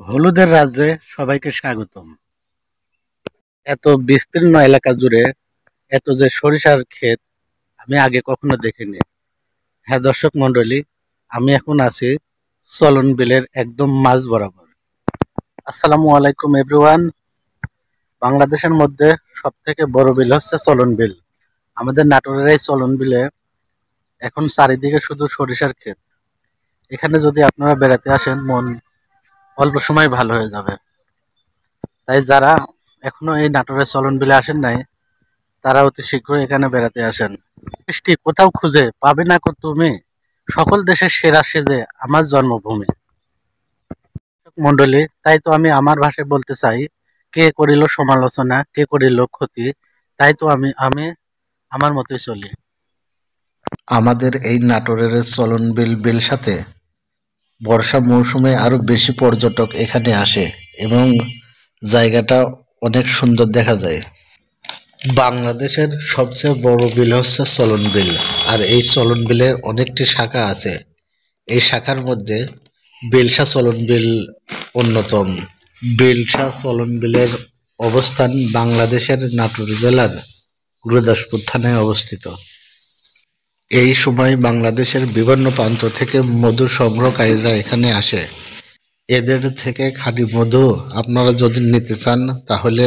হলুদের রাজ্যে সবাইকে স্বাগতম। এত বিস্তীর্ণ এলাকা জুড়ে এত যে সরিষার ক্ষেত আমি আগে কখনো দেখিনি। হ্যাঁ দর্শক মন্ডলী, আমি এখন আছি চলন বিলের একদম মাঝ বরাবর। আসসালামু আলাইকুম এভরিওয়ান। বাংলাদেশের মধ্যে সব থেকে বড় বিল হচ্ছে চলন বিল। আমাদের নাটোরের এই চলন বিলে এখন চারিদিকে শুধু সরিষার ক্ষেত। এখানে যদি আপনারা বেড়াতে আসেন, মন অল্প সময় ভালো হয়ে যাবে। তাই যারা এখনো এই নাটোরের চলন বিলে আসেন নাই, তারা অতি শীঘ্রই এখানে বেড়াতে আসেন। বৃষ্টি কোথাও খুঁজে পাবে না কো তুমি, সকল দেশের সেরা সেজে আমার জন্মভূমি। মন্ডলী, তাই তো আমি আমার ভাষায় বলতে চাই, কে করিল সমালোচনা, কে করিল ক্ষতি, তাই তো আমি আমি আমার মতোই চলি। আমাদের এই নাটোরের চলন বিল সাথে বর্ষা মৌসুমে আরো বেশি পর্যটক এখানে আসে এবং জায়গাটা অনেক সুন্দর দেখা যায়। বাংলাদেশের সবচেয়ে বড় বিল হচ্ছে চলন বিল, আর এই চলন বিলের অনেকটি শাখা আছে। এই শাখার মধ্যে বেলসা চলন বিল অন্যতম। বেলসা চলন বিলের অবস্থান বাংলাদেশের নাটোর জেলার গুরুদাসপুর থানায় অবস্থিত। এই সময় বাংলাদেশের বিভিন্ন প্রান্ত থেকে মধু সংগ্রহকারীরা এখানে আসে। এদের থেকে খাঁটি মধু আপনারা যদি নিতে চান তাহলে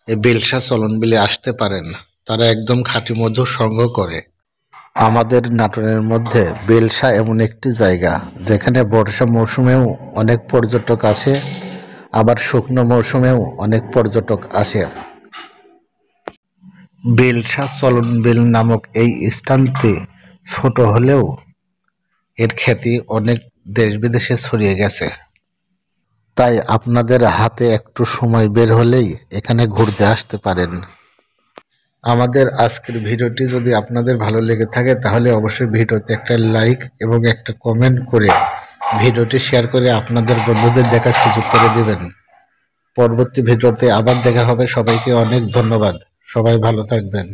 এই বেলসা চলন বিলে আসতে পারেন। তারা একদম খাঁটি মধু সংগ্রহ করে। আমাদের নাটোরের মধ্যে বেলসা এমন একটি জায়গা যেখানে বর্ষা মৌসুমেও অনেক পর্যটক আসে, আবার শুকনো মৌসুমেও অনেক পর্যটক আসে। বেলসা চলন বিল নামক এই স্থানটি ছোট হলেও এর খ্যাতি অনেক দেশ বিদেশে ছড়িয়ে গেছে। তাই আপনাদের হাতে একটু সময় বের হলেই এখানে ঘুরতে আসতে পারেন। আমাদের আজকের ভিডিওটি যদি আপনাদের ভালো লেগে থাকে তাহলে অবশ্যই ভিডিওতে একটা লাইক এবং একটা কমেন্ট করে ভিডিওটি শেয়ার করে আপনাদের বন্ধুদের দেখার সুযোগ করে দেবেন। পরবর্তী ভিডিওতে আবার দেখা হবে। সবাইকে অনেক ধন্যবাদ। সবাই ভালো থাকবেন।